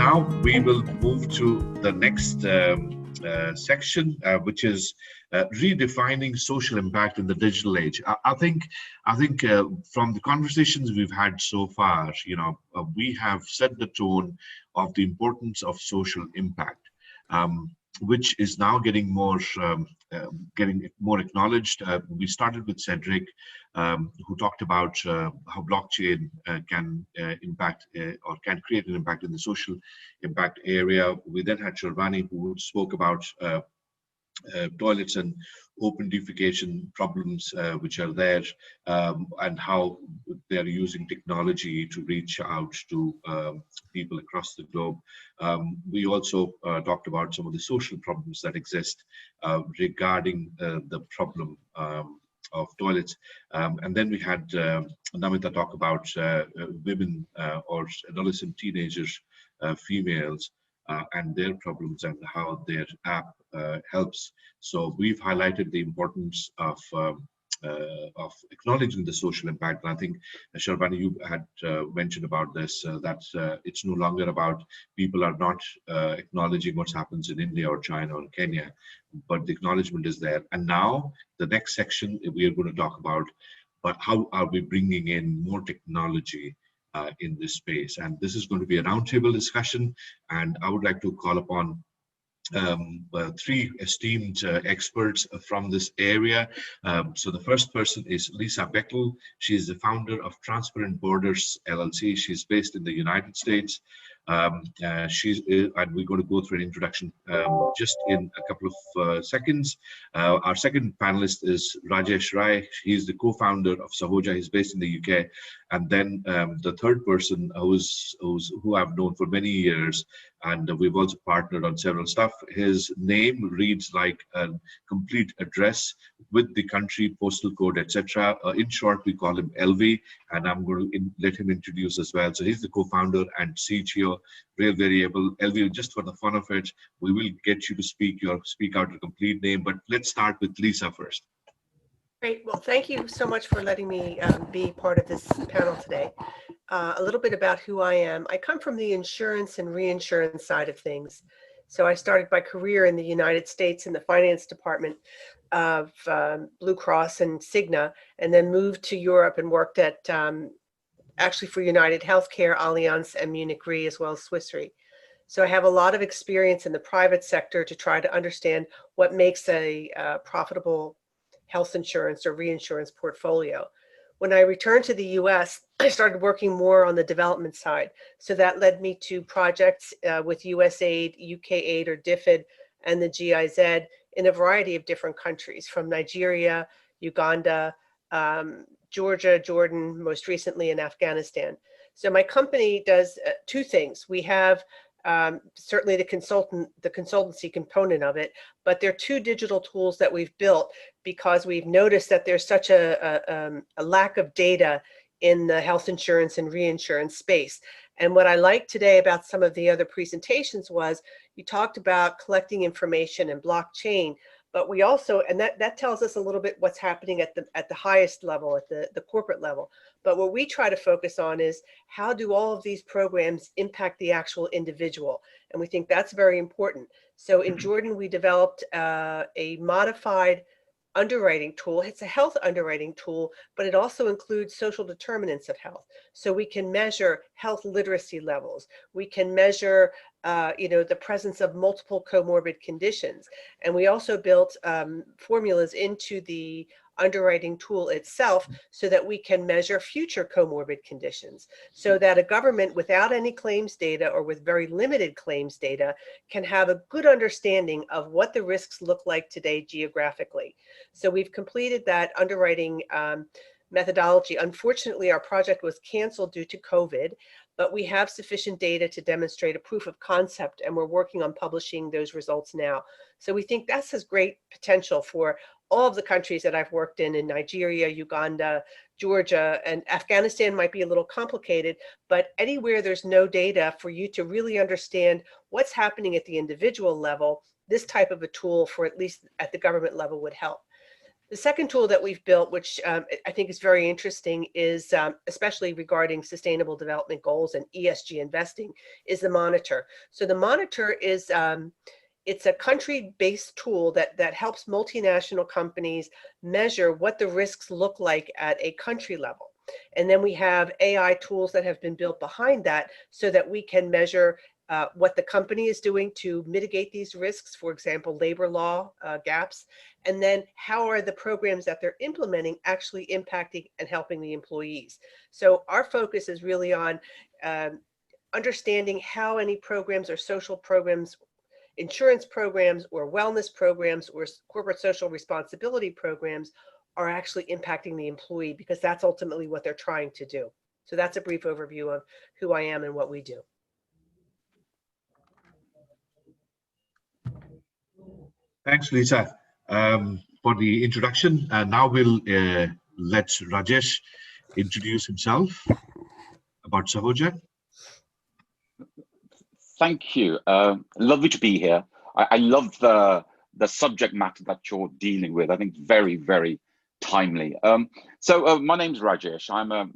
now we will move to the next section, which is redefining social impact in the digital age. I think from the conversations we've had so far, we have set the tone of the importance of social impact, which is now getting more acknowledged. We started with Cedric, who talked about how blockchain can impact or can create an impact in the social impact area. We then had Sharvani, who spoke about toilets and open defecation problems which are there, and how they're using technology to reach out to people across the globe. We also talked about some of the social problems that exist regarding the problem of toilets. And then we had Namita talk about women or adolescent teenagers, females, and their problems and how their app helps. So we've highlighted the importance of acknowledging the social impact. And I think, Sharvani, you had mentioned about this, that it's no longer about people are not acknowledging what happens in India or China or Kenya, but the acknowledgement is there. And now the next section we are going to talk about, but how are we bringing in more technology in this space? And this is going to be a roundtable discussion, and I would like to call upon three esteemed experts from this area. So the first person is Lisa Beichl. She is the founder of Transparent Borders LLC. She's based in the United States. And we're going to go through an introduction just in a couple of seconds. Our second panelist is Rajesh Rai. He's the co-founder of Sahoja. He's based in the UK. And then the third person, who I've known for many years, and we've also partnered on several stuff. His name reads like a complete address with the country, postal code, etc. In short, we call him LV, and I'm going to let him introduce as well. So he's the co-founder and CTO, Real Variable. LV, just for the fun of it, we will get you to speak out your complete name, but let's start with Lisa first. Great. Well, thank you so much for letting me be part of this panel today. A little bit about who I am. I come from the insurance and reinsurance side of things. So I started my career in the United States in the finance department of Blue Cross and Cigna, and then moved to Europe and worked at actually for United Healthcare, Allianz, and Munich Re, as well as Swiss Re. So I have a lot of experience in the private sector to try to understand what makes a profitable health insurance or reinsurance portfolio. When I returned to the US, I started working more on the development side. So that led me to projects with USAID, UKAID, or DFID, and the GIZ in a variety of different countries, from Nigeria, Uganda, Georgia, Jordan, most recently in Afghanistan. So my company does two things. We have certainly the consultancy component of it, but there are two digital tools that we've built because we've noticed that there's such a lack of data in the health insurance and reinsurance space. And what I liked today about some of the other presentations was you talked about collecting information and blockchain, but we also, and that tells us a little bit what's happening at the highest level, at the corporate level. But what we try to focus on is how do all of these programs impact the actual individual? And we think that's very important. So in Jordan, we developed a modified underwriting tool. It's a health underwriting tool, but it also includes social determinants of health. So we can measure health literacy levels. We can measure the presence of multiple comorbid conditions. And we also built formulas into the underwriting tool itself so that we can measure future comorbid conditions, so that a government without any claims data or with very limited claims data can have a good understanding of what the risks look like today geographically. So we've completed that underwriting methodology. Unfortunately, our project was canceled due to COVID, but we have sufficient data to demonstrate a proof of concept, and we're working on publishing those results now. So we think that has great potential for all of the countries that I've worked in Nigeria, Uganda, Georgia, and Afghanistan might be a little complicated, but anywhere there's no data for you to really understand what's happening at the individual level, this type of a tool for at least at the government level would help. The second tool that we've built, which I think is very interesting, is especially regarding sustainable development goals and ESG investing, is the Monitor. So the Monitor is it's a country-based tool that helps multinational companies measure what the risks look like at a country level. And then we have AI tools that have been built behind that so that we can measure what the company is doing to mitigate these risks, for example, labor law gaps, and then how are the programs that they're implementing actually impacting and helping the employees. So our focus is really on understanding how any programs or social programs, insurance programs or wellness programs or corporate social responsibility programs are actually impacting the employee, because that's ultimately what they're trying to do. So that's a brief overview of who I am and what we do. Thanks, Lisa, for the introduction. And now we'll let Rajesh introduce himself about Sahoja. Thank you. Lovely to be here. I love the subject matter that you're dealing with. I think very, very timely. So my name's Rajesh.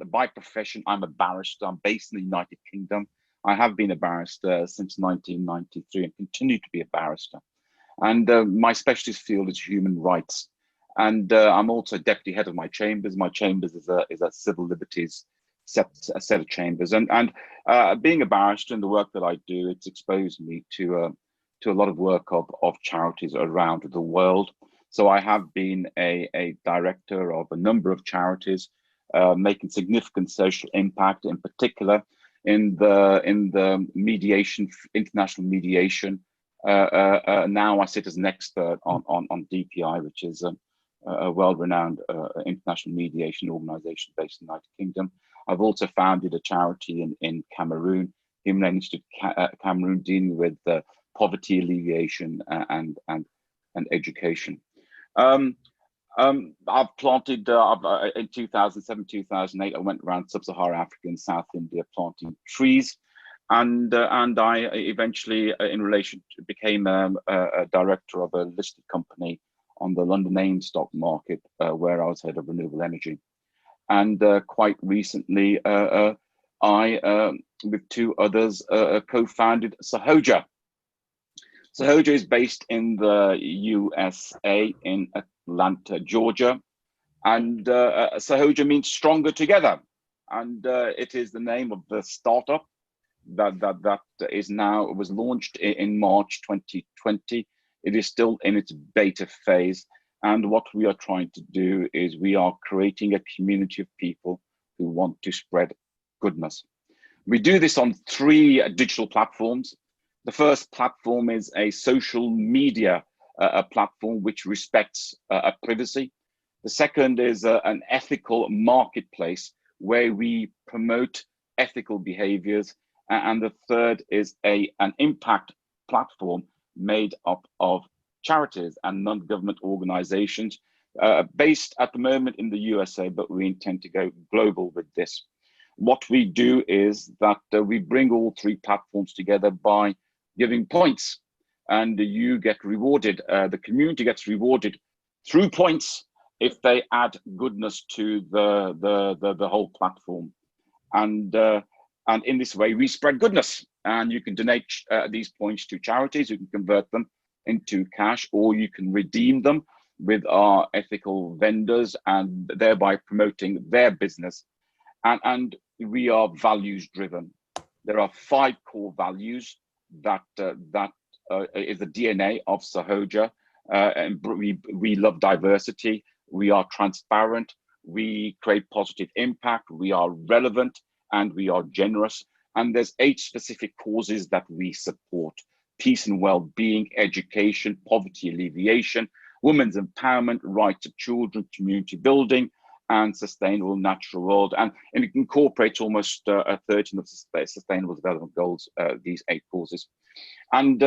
By profession, I'm a barrister. I'm based in the United Kingdom. I have been a barrister since 1993 and continue to be a barrister. And my specialist field is human rights. And I'm also deputy head of my chambers. My chambers is a civil liberties a set of chambers, and being a barrister and the work that I do, it's exposed me to a lot of work of charities around the world. So I have been a director of a number of charities making significant social impact, in particular in the mediation, international mediation. Now I sit as an expert on DPI, which is a well-renowned international mediation organization based in the United Kingdom. I've also founded a charity in Cameroon, Human Institute Cameroon, dealing with poverty alleviation and education. I've planted in 2007, 2008. I went around sub-Saharan Africa and South India planting trees, and I eventually, in relation, became a director of a listed company on the London AIM stock market, where I was head of renewable energy. And quite recently, I, with two others, co-founded Sahoja. Sahoja is based in the USA, in Atlanta, Georgia. And Sahoja means stronger together. And it is the name of the startup that was launched in March 2020. It is still in its beta phase. And what we are trying to do is we are creating a community of people who want to spread goodness. We do this on 3 digital platforms. The first platform is a social media platform which respects privacy. The second is an ethical marketplace where we promote ethical behaviors. And the third is an impact platform made up of charities and non-government organizations based at the moment in the USA, but we intend to go global with this. What we do is that we bring all 3 platforms together by giving points, and you get rewarded. The community gets rewarded through points if they add goodness to the whole platform, and in this way we spread goodness. And you can donate these points to charities. You can convert them into cash, or you can redeem them with our ethical vendors, and thereby promoting their business. And we are values driven. There are 5 core values that is the DNA of Sahoja. And we love diversity. We are transparent. We create positive impact. We are relevant, and we are generous. And there's 8 specific causes that we support: peace and well-being, education, poverty alleviation, women's empowerment, rights of children, community building, and sustainable natural world. And it incorporates almost 13 of the sustainable development goals, these 8 causes. And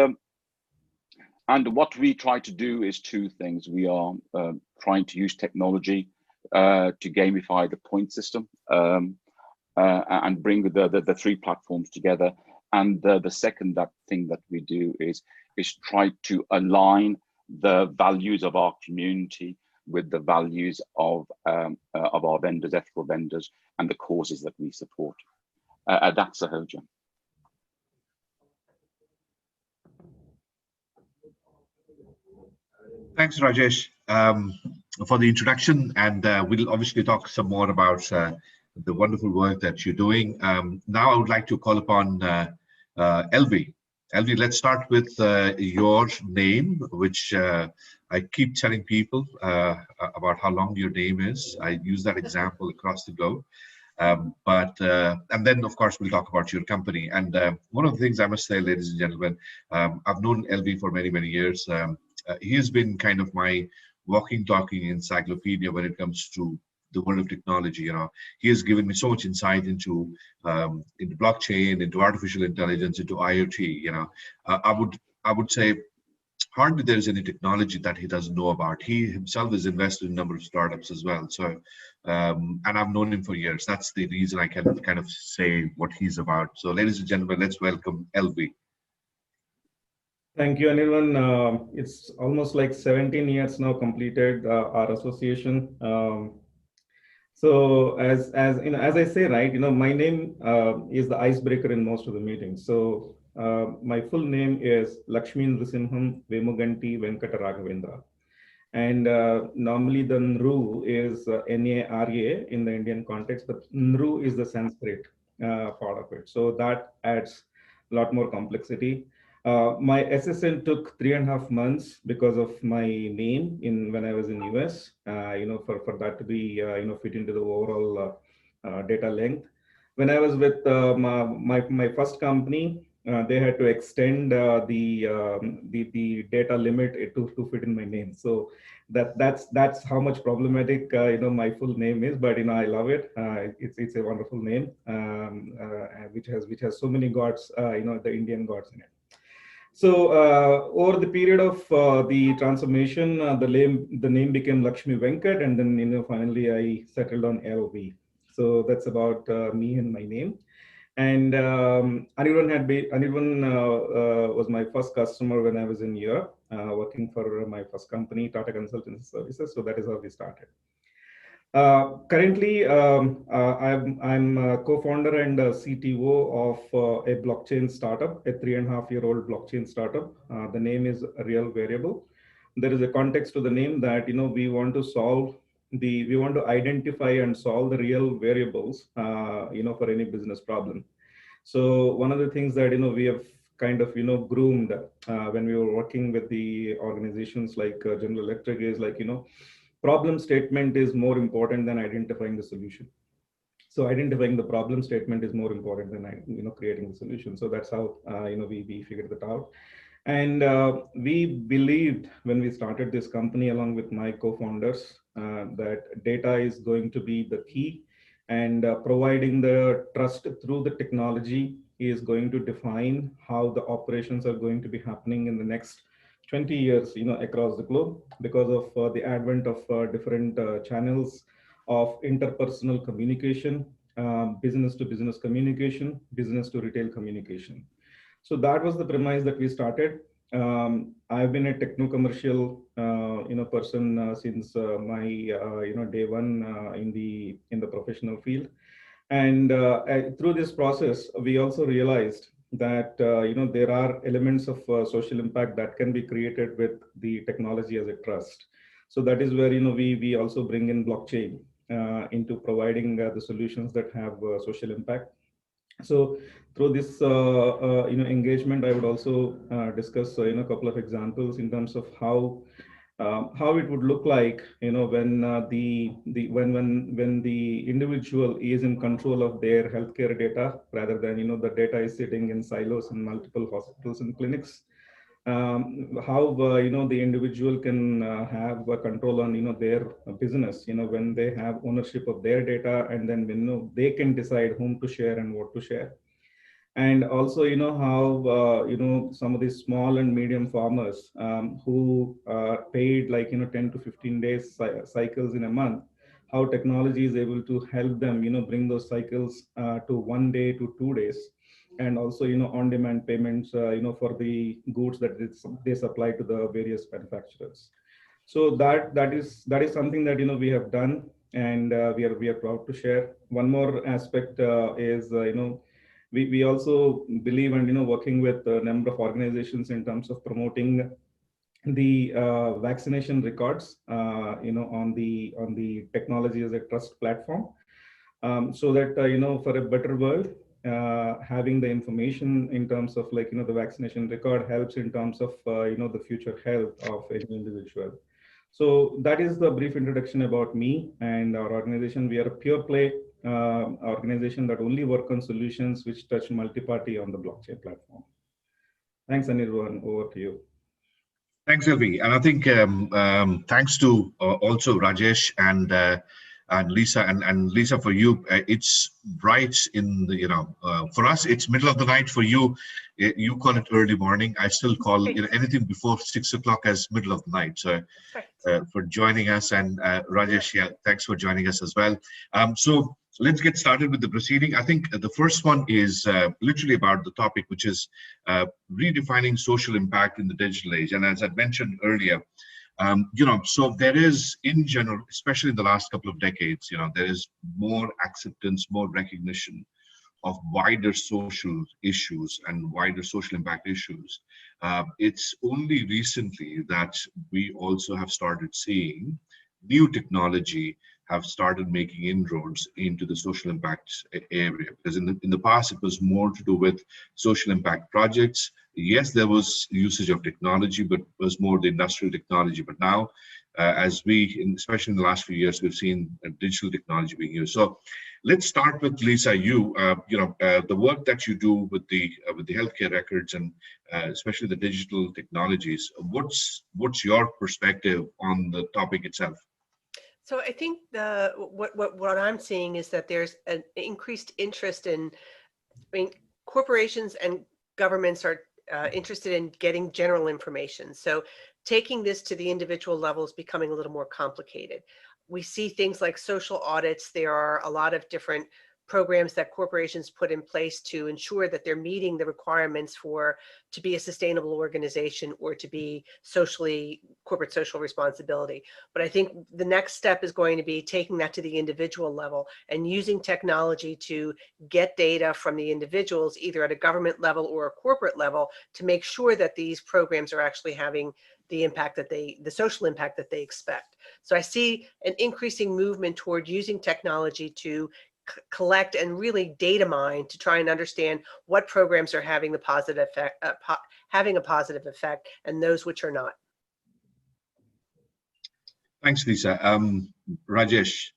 what we try to do is 2 things. We are trying to use technology to gamify the point system and bring the 3 platforms together. And the second thing that we do is try to align the values of our community with the values of our vendors, ethical vendors, and the causes that we support. That's Sahoja. Thanks, Rajesh, for the introduction, and we'll obviously talk some more about the wonderful work that you're doing. Now I would like to call upon LV. LV, let's start with your name, which I keep telling people about how long your name is. I use that example across the globe. And then, of course, we'll talk about your company. And one of the things I must say, ladies and gentlemen, I've known LV for many, many years. He has been kind of my walking, talking encyclopedia when it comes to the world of technology. You know, he has given me so much insight into blockchain, into artificial intelligence, into IoT. You know, I would say hardly there is any technology that he doesn't know about. He himself is invested in a number of startups as well. So, and I've known him for years. That's the reason I can kind of say what he's about. So, ladies and gentlemen, let's welcome LV. Thank you, Anirvan. It's almost like 17 years now completed our association. So as you know, as I say, right, you know, my name is the icebreaker in most of the meetings. So my full name is Lakshmi Venkat Raghavendra. And normally the NRU is N-A-R-A in the Indian context, but NRU is the Sanskrit part of it. So that adds a lot more complexity. My SSN took 3.5 months because of my name when I was in US, you know, for that to be, you know, fit into the overall data length. When I was with my first company, they had to extend the data limit to fit in my name. So that's how much problematic you know, my full name is. But you know, I love it. It's a wonderful name, which has so many gods, you know, the Indian gods in it. So over the period of the transformation, the name became Lakshmi Venkat, and then, you know, finally I settled on LV. So that's about me and my name. And Anirvan was my first customer when I was in Europe, working for my first company, Tata Consultancy Services. So that is how we started. Currently, I'm a co-founder and a CTO of a blockchain startup, a 3.5-year-old blockchain startup. The name is Real Variable. There is a context to the name that, you know, we want to identify and solve the real variables, you know, for any business problem. So one of the things that, you know, we have kind of, you know, groomed when we were working with the organizations like General Electric is like, you know, problem statement is more important than identifying the solution. So identifying the problem statement is more important than, you know, creating the solution. So that's how, you know, we figured that out. And we believed when we started this company along with my co-founders that data is going to be the key, and providing the trust through the technology is going to define how the operations are going to be happening in the next 20 years, you know, across the globe, because of the advent of different channels of interpersonal communication, business to business communication, business to retail communication. So that was the premise that we started. I've been a techno-commercial, you know, person since my, you know, day one in the professional field, and through this process, we also realized that you know, there are elements of social impact that can be created with the technology as a trust. So that is where, you know, we also bring in blockchain into providing the solutions that have social impact. So through this you know, engagement, I would also discuss you know, a couple of examples in terms of how it would look like, you know, when when the individual is in control of their healthcare data, rather than, you know, the data is sitting in silos in multiple hospitals and clinics. How you know, the individual can have a control on, you know, their business, you know, when they have ownership of their data, and then, you know, they can decide whom to share and what to share. And also, you know, how you know, some of these small and medium farmers who are paid like, you know, 10 to 15 days cycles in a month, how technology is able to help them, you know, bring those cycles to 1 day to 2 days. And also, you know, on-demand payments, you know, for the goods that they supply to the various manufacturers. So that is something that we have done, and we are proud to share. One more aspect is we also believe and working with a number of organizations in terms of promoting the vaccination records on the technology as a trust platform, so that for a better world, having the information in terms of the vaccination record helps in terms of the future health of any individual. So that is the brief introduction about me and our organization. We are a pure play organization that only work on solutions which touch multi-party on the blockchain platform. Thanks, Anirvan. Over to you. Thanks, Elvi. And I think thanks to also Rajesh and Lisa, and Lisa, for you, it's right in the, for us, it's middle of the night. For you, you call it early morning. I still call anything before 6 o'clock as middle of the night. So for joining us, and Rajesh, yeah, thanks for joining us as well. So let's get started with the proceeding. I think the first one is literally about the topic, which is redefining social impact in the digital age. And as I mentioned earlier, so there is, in general, especially in the last couple of decades, there is more acceptance, more recognition of wider social issues and wider social impact issues. It's only recently that we also have started seeing new technology have started making inroads into the social impact area. Because in the past, it was more to do with social impact projects. Yes, there was usage of technology, but it was more the industrial technology. But now, as especially in the last few years, we've seen digital technology being used. So let's start with Lisa. The work that you do with the healthcare records, and especially the digital technologies. What's your perspective on the topic itself? So I think what I'm seeing is that there's an increased interest in, corporations and governments are interested in getting general information. So taking this to the individual level is becoming a little more complicated. We see things like social audits. There are a lot of different programs that corporations put in place to ensure that they're meeting the requirements to be a sustainable organization or to be corporate social responsibility. But I think the next step is going to be taking that to the individual level and using technology to get data from the individuals, either at a government level or a corporate level, to make sure that these programs are actually having the social impact that they expect. So I see an increasing movement toward using technology to collect and really data mine to try and understand what programs are having the positive effect, having a positive effect, and those which are not. Thanks, Lisa. Rajesh,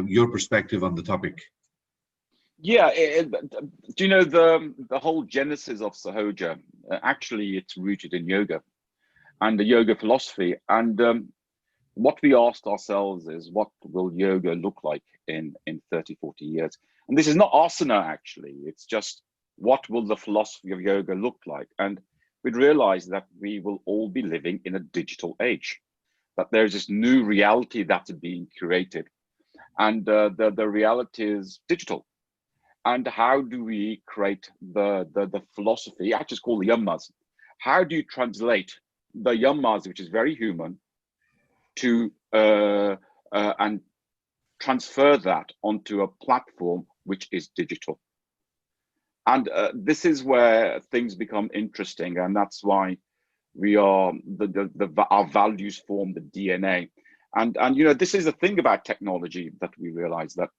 your perspective on the topic. Yeah, do you know the whole genesis of Sahoja? Actually, it's rooted in yoga and the yoga philosophy. And what we asked ourselves is, what will yoga look like in 30, 40 years? And this is not asana, actually. It's just, what will the philosophy of yoga look like? And we'd realized that we will all be living in a digital age, that there's this new reality that's being created. And the reality is digital. And how do we create the philosophy? I just call the yammas. How do you translate the yammas, which is very human, to and transfer that onto a platform which is digital? And this is where things become interesting, and that's why we are our values form the DNA. And this is the thing about technology, that we realize that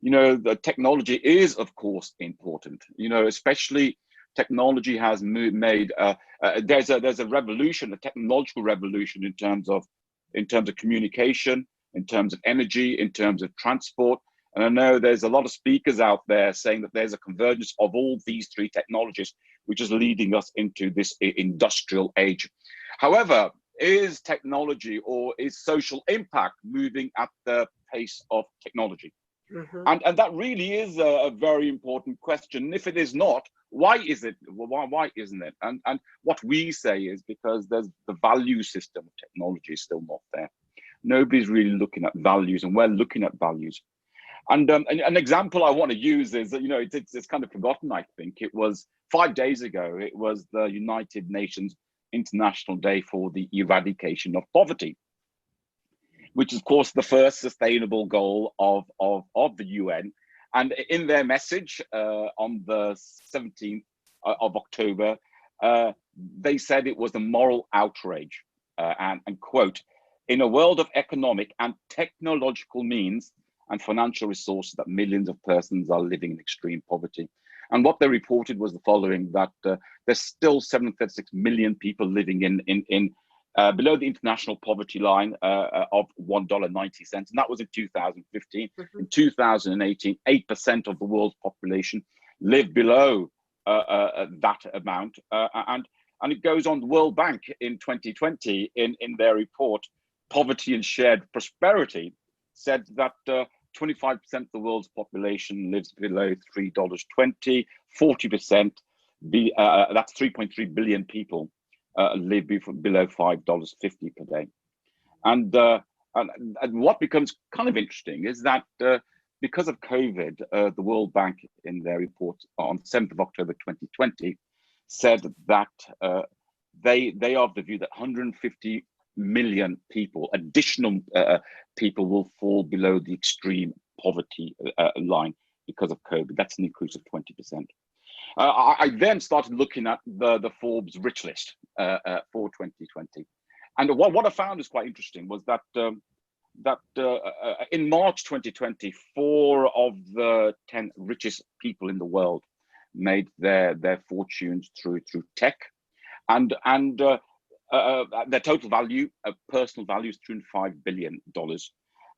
the technology is, of course, important. Especially technology has made there's a revolution, a technological revolution in terms of communication, in terms of energy, in terms of transport. And I know there's a lot of speakers out there saying that there's a convergence of all these three technologies, which is leading us into this industrial age. However, is technology or is social impact moving at the pace of technology? Mm-hmm. And that really is a very important question. If it is not, why is it? Why isn't it? And what we say is because there's the value system of technology is still not there. Nobody's really looking at values, and we're looking at values. And an example I want to use is that it's kind of forgotten. I think it was 5 days ago. It was the United Nations International Day for the Eradication of Poverty. which is, of course, the first sustainable goal of the UN. And in their message on the 17th of October, they said it was a moral outrage, and quote, "In a world of economic and technological means and financial resources that millions of persons are living in extreme poverty." And what they reported was the following, that there's still 736 million people living in below the international poverty line of $1.90. And that was in 2015. Mm-hmm. In 2018, 8% of the world's population lived below that amount. And it goes on. The World Bank in 2020, in their report, Poverty and Shared Prosperity, said that 25% of the world's population lives below $3.20, 40%, that's 3.3 billion people, live below $5.50 per day. And what becomes kind of interesting is that because of COVID, the World Bank in their report on 7th of October 2020 said that they are of the view that 150 million people, additional people, will fall below the extreme poverty line because of COVID. That's an increase of 20%. I then started looking at the Forbes rich list for 2020. And what I found is quite interesting was that in March 2020, 4 of the 10 richest people in the world made their fortunes through tech, and their total value, personal value, is $205 billion.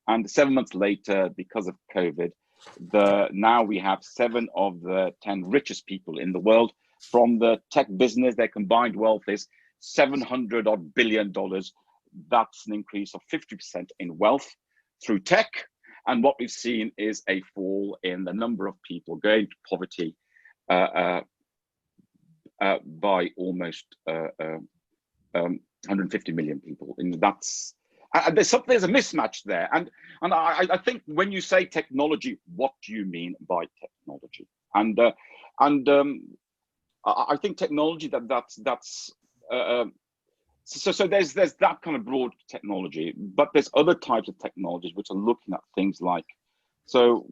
And 7 months later, because of COVID, now we have 7 of the 10 richest people in the world from the tech business. Their combined wealth is $700 billion. That's an increase of 50% in wealth through tech. And what we've seen is a fall in the number of people going to poverty by almost 150 million people. And that's there's a mismatch there. And I think when you say technology, what do you mean by technology? And I think technology so there's that kind of broad technology, but there's other types of technologies which are looking at things like, so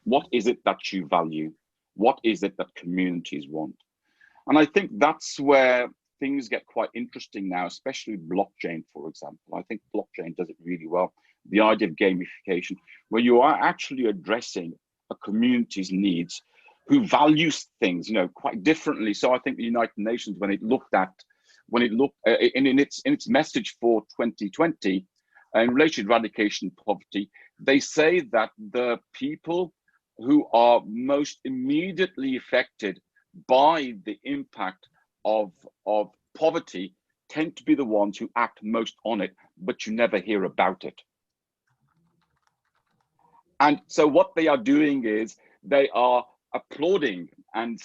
what is it that you value? What is it that communities want? And I think that's where things get quite interesting now, especially blockchain, for example. I think blockchain does it really well. The idea of gamification, where you are actually addressing a community's needs, who values things, quite differently. So I think the United Nations, when it looked in its message for 2020 in relation to eradication of poverty, they say that the people who are most immediately affected by the impact of poverty tend to be the ones who act most on it, but you never hear about it. And so what they are doing is they are applauding and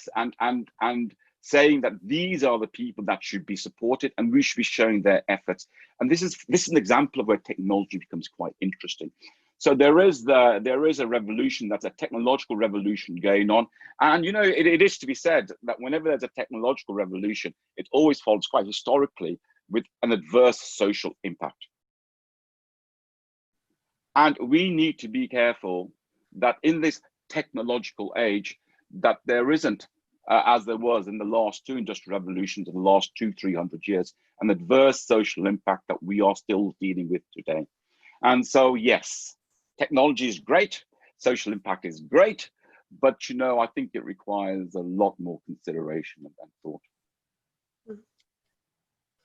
saying that these are the people that should be supported and we should be showing their efforts. And this is an example of where technology becomes quite interesting. So there is a revolution, that's a technological revolution going on. And it is to be said that whenever there's a technological revolution, it always follows quite historically with an adverse social impact. And we need to be careful that in this technological age, that there isn't, as there was in the last 2 industrial revolutions of the last 200-300 years, an adverse social impact that we are still dealing with today. And so, yes, technology is great, social impact is great, but I think it requires a lot more consideration and thought.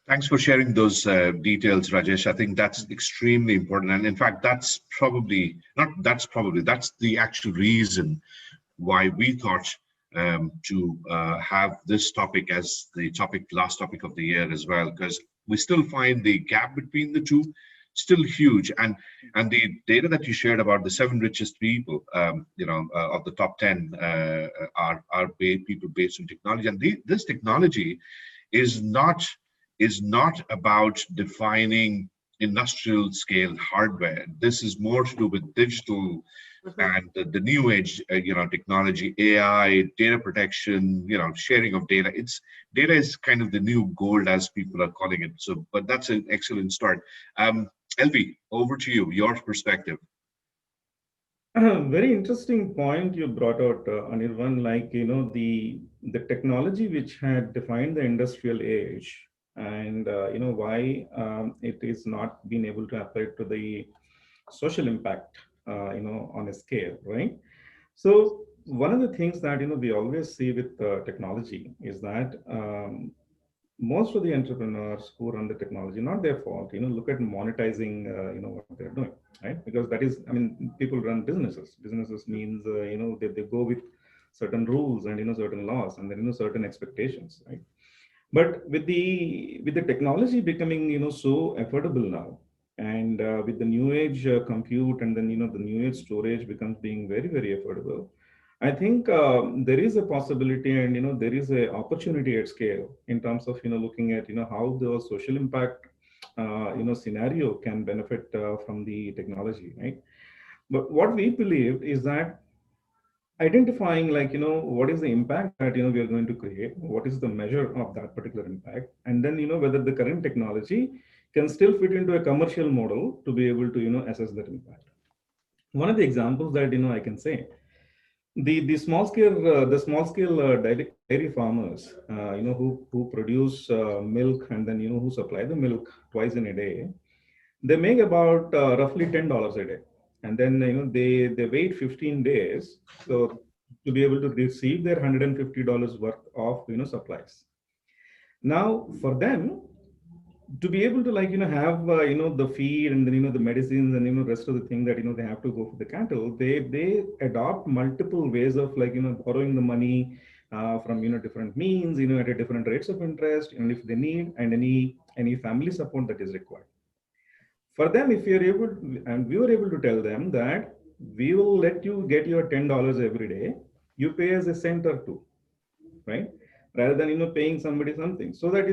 Thanks for sharing those details, Rajesh. I think that's extremely important. And in fact, that's the actual reason why we thought to have this topic as the last topic of the year as well, because we still find the gap between the two still huge. And the data that you shared about the 7 richest people, of the top 10 are people based on technology. And this technology is not about defining industrial scale hardware. This is more to do with digital and the new age, technology, AI, data protection, sharing of data. Data is kind of the new gold, as people are calling it. So, but that's an excellent start. LV, over to you, your perspective. Very interesting point you brought out, Anirvan. Like, the technology which had defined the industrial age, and why it is not being able to apply to the social impact, on a scale, right? So one of the things that we always see with technology is that most of the entrepreneurs who run the technology, not their fault, look at monetizing, what they're doing, right? Because that is, I mean, people run businesses. Businesses means, they go with certain rules and, certain laws and then, certain expectations, right? But with the technology becoming, so affordable now, and with the new age compute, and then, the new age storage becomes being very, very affordable. I think there is a possibility, and there is a opportunity at scale in terms of looking at how the social impact scenario can benefit from the technology, right? But what we believe is that identifying, like, what is the impact that we are going to create, what is the measure of that particular impact, and then whether the current technology can still fit into a commercial model to be able to assess that impact. One of the examples that I can say, the small scale dairy farmers, who produce milk, and then who supply the milk twice in a day. They make about roughly $10 a day, and then they wait 15 days so to be able to receive their $150 worth of supplies. Now for them to be able to, like, have the feed, and then the medicines, and rest of the thing that they have to go for the cattle, they adopt multiple ways of, like, borrowing the money from different means, at a different rates of interest, and if they need, and any family support that is required. For them, if you're able, and we were able to tell them that we will let you get your $10 every day, you pay us a cent or two, right? Rather than paying somebody something, so that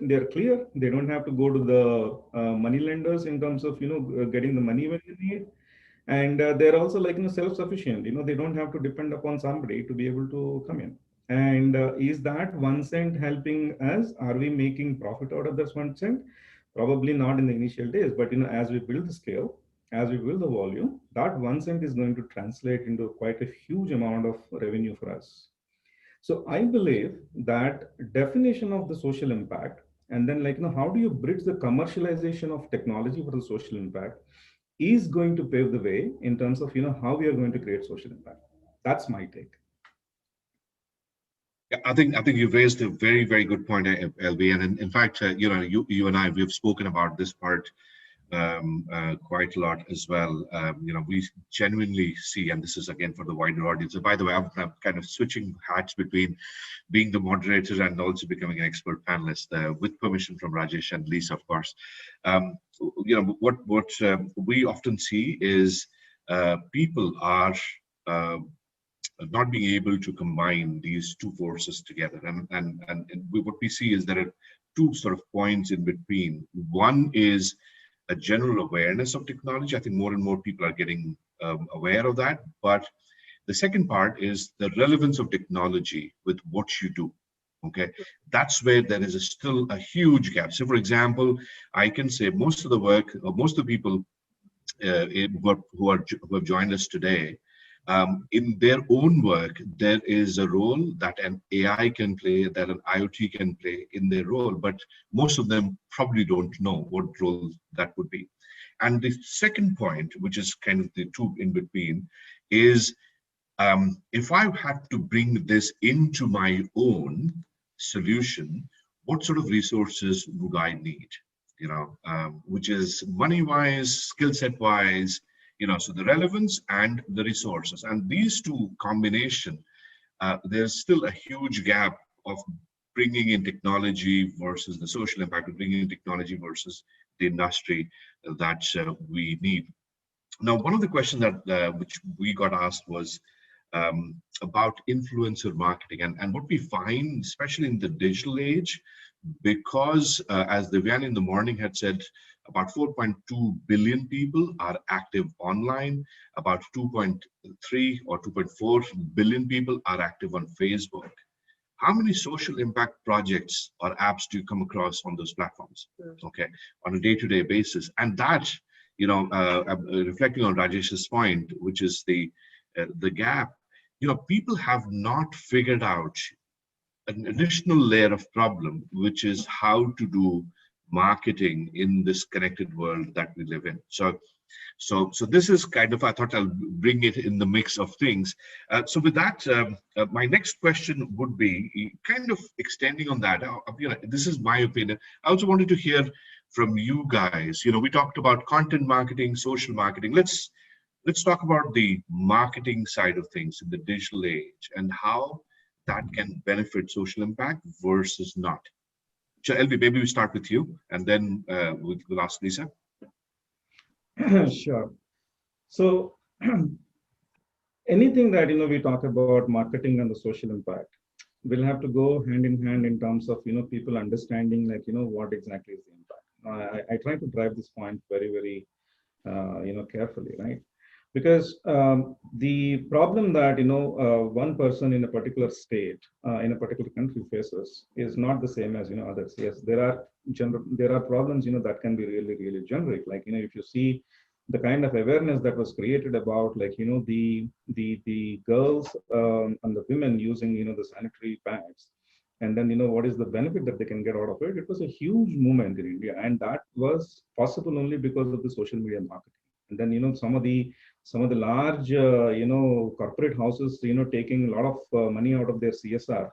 they're clear. They don't have to go to the money lenders in terms of getting the money when they need, and they're also, like, self-sufficient. They don't have to depend upon somebody to be able to come in. And is that 1 cent helping us? Are we making profit out of this 1 cent? Probably not in the initial days, but as we build the scale, as we build the volume, that 1 cent is going to translate into quite a huge amount of revenue for us. So I believe that definition of the social impact, and then, like, how do you bridge the commercialization of technology for the social impact, is going to pave the way in terms of how we are going to create social impact. That's my take. Yeah, I think you've raised a very, very good point, LB. And in fact, you and I, we've spoken about this part quite a lot as well. We genuinely see, and this is again for the wider audience. And by the way, I'm kind of switching hats between being the moderator and also becoming an expert panelist, with permission from Rajesh and Lisa, of course. What we often see is people are not being able to combine these two forces together, and what we see is there are two sort of points in between. One is a general awareness of technology. I think more and more people are getting aware of that. But the second part is the relevance of technology with what you do. Okay, that's where there is still a huge gap. So, for example, I can say most of the work, most of the people who have joined us today, in their own work, there is a role that an AI can play, that an IoT can play in their role, but most of them probably don't know what role that would be. And the second point, which is kind of the two in between, is if I had to bring this into my own solution, what sort of resources would I need? Which is money-wise, skill set-wise, so the relevance and the resources. And these two combination, there's still a huge gap of bringing in technology versus the social impact of bringing in technology versus the industry that we need. Now, one of the questions that which we got asked was about influencer marketing. And what we find, especially in the digital age, because as Divyan in the morning had said, about 4.2 billion people are active online, about 2.3 or 2.4 billion people are active on Facebook. how many social impact projects or apps do you come across on those platforms? Okay, on a day-to-day basis, and that, reflecting on Rajesh's point, which is the gap. People have not figured out an additional layer of problem, which is how to do marketing in this connected world that we live in. So this is kind of, I thought I'll bring it in the mix of things. So with that, my next question would be kind of extending on that. This is my opinion. I also wanted to hear from you guys. We talked about content marketing, social marketing. Let's talk about the marketing side of things in the digital age and how that can benefit social impact versus not. So LB, maybe we start with you, and then we'll ask Lisa. Sure. So anything that we talk about marketing and the social impact will have to go hand in hand in terms of people understanding what exactly is the impact. I try to drive this point very, very carefully, right? Because the problem that one person in a particular state in a particular country faces is not the same as others. Yes, there are problems that can be really, really generic. Like if you see the kind of awareness that was created about the girls and the women using the sanitary pads, and then what is the benefit that they can get out of it. It was a huge movement in India, and that was possible only because of the social media marketing. And then some of the large corporate houses taking a lot of money out of their CSR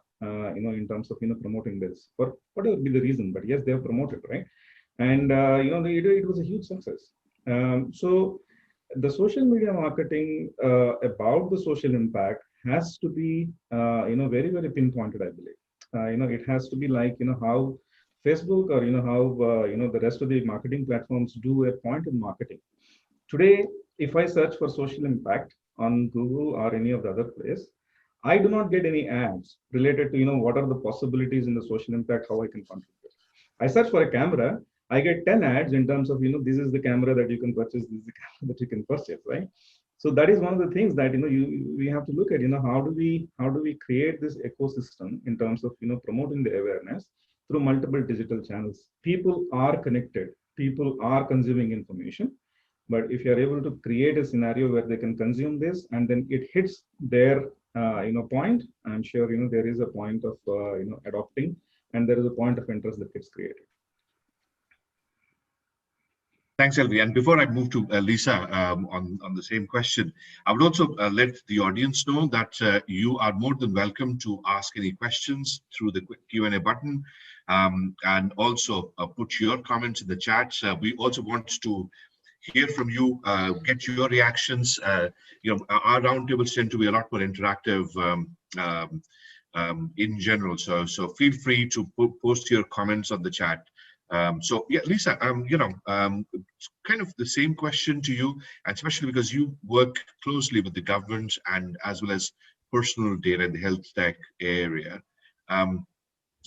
in terms of promoting this, for whatever be the reason, but yes, they have promoted, right? And it was a huge success. So the social media marketing about the social impact has to be very, very pinpointed, I believe. It has to be like how Facebook or how the rest of the marketing platforms do a point in marketing. Today, if I search for social impact on Google or any of the other place, I do not get any ads related to what are the possibilities in the social impact, how I can contribute. I search for a camera, I get 10 ads in terms of this is the camera that you can purchase, this is the camera that you can purchase, right? So that is one of the things that we have to look at. How do we create this ecosystem in terms of promoting the awareness through multiple digital channels. People are connected, people are consuming information. But if you're able to create a scenario where they can consume this and then it hits their point, I'm sure there is a point of adopting, and there is a point of interest that gets created. Thanks, LV. And before I move to Lisa on the same question, I would also let the audience know that you are more than welcome to ask any questions through the Q&A button, and also put your comments in the chat. We also want to hear from you, get your reactions. Our roundtables tend to be a lot more interactive in general. So feel free to post your comments on the chat. So yeah, Lisa, kind of the same question to you, and especially because you work closely with the government and as well as personal data in the health tech area.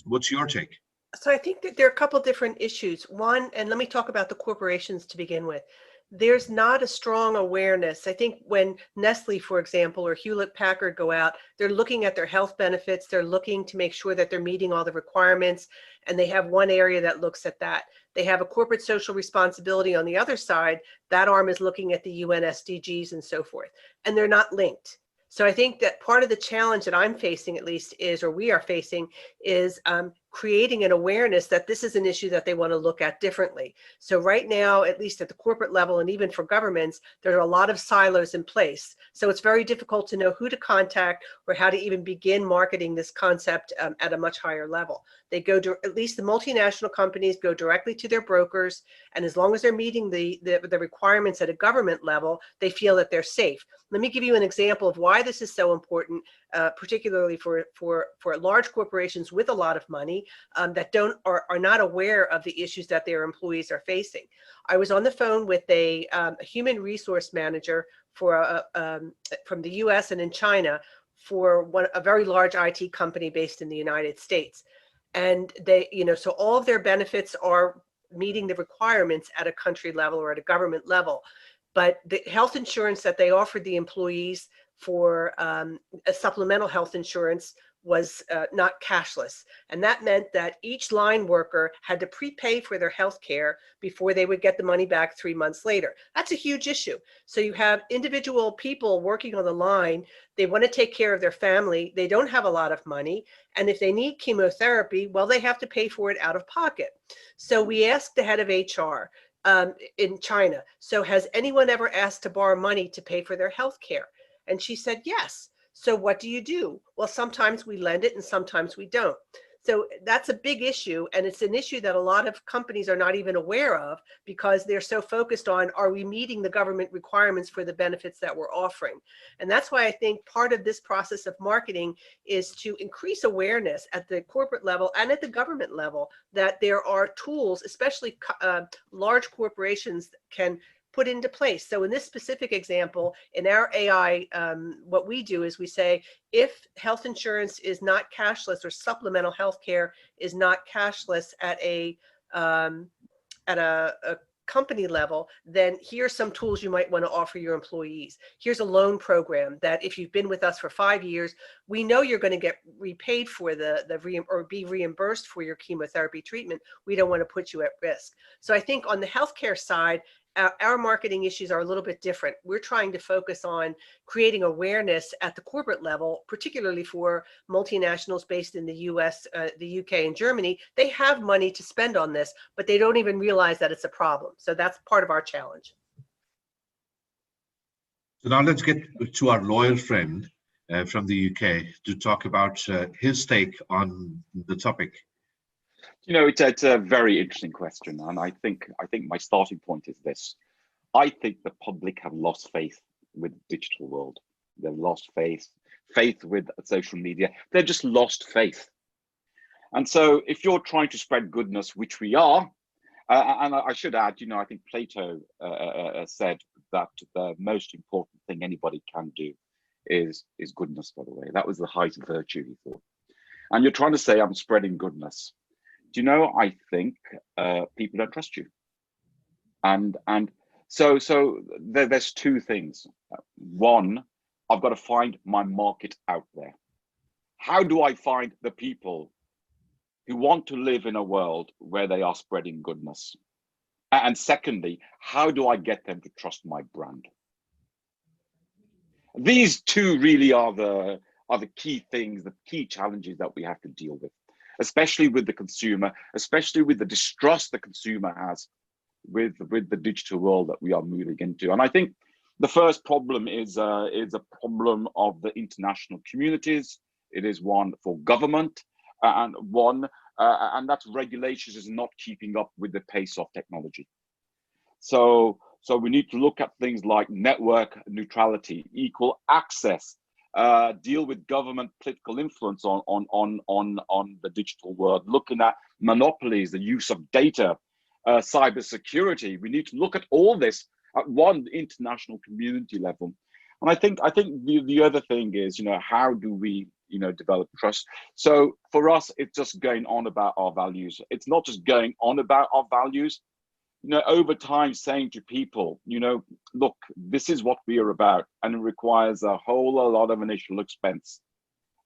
What's your take? So I think that there are a couple different issues. One, and let me talk about the corporations to begin with. There's not a strong awareness. I think when Nestle, for example, or Hewlett-Packard go out, they're looking at their health benefits. They're looking to make sure that they're meeting all the requirements. And they have one area that looks at that. They have a corporate social responsibility on the other side. That arm is looking at the UN SDGs and so forth. And they're not linked. So I think that part of the challenge that I'm facing, at least, is, or we are facing, is creating an awareness that this is an issue that they want to look at differently. So right now, at least at the corporate level and even for governments, there are a lot of silos in place. So it's very difficult to know who to contact or how to even begin marketing this concept at a much higher level. They go to, at least the multinational companies go directly to their brokers. And as long as they're meeting the requirements at a government level, they feel that they're safe. Let me give you an example of why this is so important, particularly for large corporations with a lot of money that are not aware of the issues that their employees are facing. I was on the phone with a human resource manager for from the US and in China for a very large IT company based in the United States. And they, so all of their benefits are meeting the requirements at a country level or at a government level. But the health insurance that they offered the employees for a supplemental health insurance was not cashless. And that meant that each line worker had to prepay for their health care before they would get the money back 3 months later. That's a huge issue. So you have individual people working on the line. They want to take care of their family. They don't have a lot of money. And if they need chemotherapy, well, they have to pay for it out of pocket. So we asked the head of HR in China, so has anyone ever asked to borrow money to pay for their health care? And she said, yes. So what do you do? Well, sometimes we lend it and sometimes we don't. So that's a big issue. And it's an issue that a lot of companies are not even aware of because they're so focused on, are we meeting the government requirements for the benefits that we're offering? And that's why I think part of this process of marketing is to increase awareness at the corporate level and at the government level that there are tools, especially large corporations can put into place. So in this specific example, in our AI, what we do is we say, if health insurance is not cashless or supplemental health care is not cashless at a company level, then here's some tools you might want to offer your employees. Here's a loan program that if you've been with us for 5 years, we know you're going to get repaid for or be reimbursed for your chemotherapy treatment. We don't want to put you at risk. So I think on the healthcare side, our marketing issues are a little bit different. We're trying to focus on creating awareness at the corporate level, particularly for multinationals based in the US, the UK, and Germany. They have money to spend on this, but they don't even realize that it's a problem. So that's part of our challenge. So now let's get to our loyal friend from the UK to talk about his take on the topic. You know, it's a very interesting question, and I think my starting point is this: I think the public have lost faith with the digital world. They've lost faith with social media. They've just lost faith. And so, if you're trying to spread goodness, which we are, and I should add, you know, I think Plato said that the most important thing anybody can do is goodness. By the way, that was the height of virtue, he thought. And you're trying to say, I'm spreading goodness. Do you know, I think people don't trust you. And so there's two things. One, I've got to find my market out there. How do I find the people who want to live in a world where they are spreading goodness? And secondly, how do I get them to trust my brand? These two really are the key things, the key challenges that we have to deal with, especially with the consumer, especially with the distrust the consumer has with the digital world that we are moving into. And I think the first problem is a problem of the international communities. It is one for government, and that's regulations is not keeping up with the pace of technology. So we need to look at things like network neutrality, equal access, deal with government political influence on the digital world, looking at monopolies, the use of data, cybersecurity. We need to look at all this at one international community level. And I think the other thing is, you know, how do we, you know, develop trust? So for us, it's just going on about our values. It's not just going on about our values, you know, over time saying to people, you know, look, this is what we are about. And it requires a whole lot of initial expense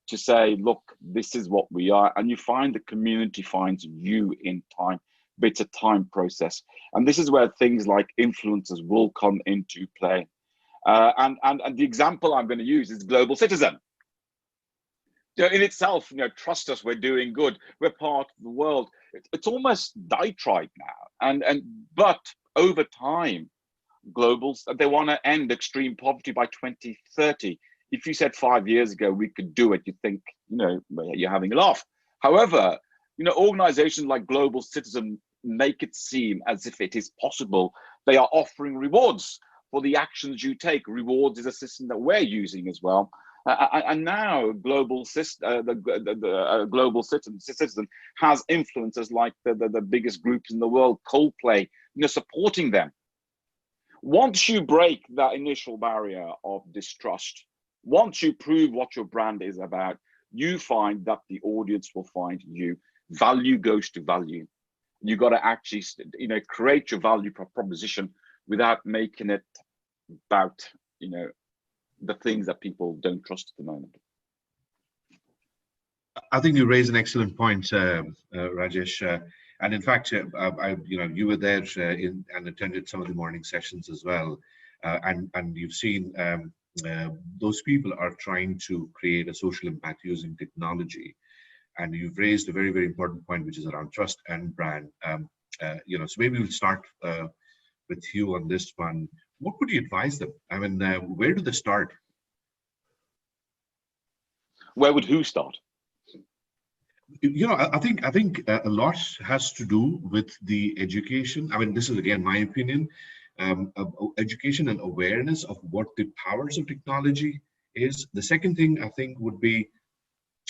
to say, look, this is what we are. And you find the community finds you in time, but it's a time process. And this is where things like influencers will come into play. And the example I'm going to use is Global Citizen. You know, in itself, you know, trust us, we're doing good, we're part of the world. It's almost diatribe now, but over time, they want to end extreme poverty by 2030. If you said 5 years ago we could do it, you'd think, you know, you're having a laugh. However, you know, organizations like Global Citizen make it seem as if it is possible. They are offering rewards for the actions you take. Rewards is a system that we're using as well. And now Global Citizen has influencers like the biggest groups in the world, Coldplay, you know, supporting them. Once you break that initial barrier of distrust, once you prove what your brand is about, you find that the audience will find you. Value goes to value. You got to actually, you know, create your value proposition without making it about, you know, the things that people don't trust at the moment. I think you raise an excellent point, Rajesh. And in fact, you were there and attended some of the morning sessions as well. And you've seen those people are trying to create a social impact using technology. And you've raised a very, very important point, which is around trust and brand. So maybe we'll start with you on this one. What would you advise them? I mean, where do they start? Where would who start? I think a lot has to do with the education. I mean, this is again my opinion. Education and awareness of what the powers of technology is. The second thing I think would be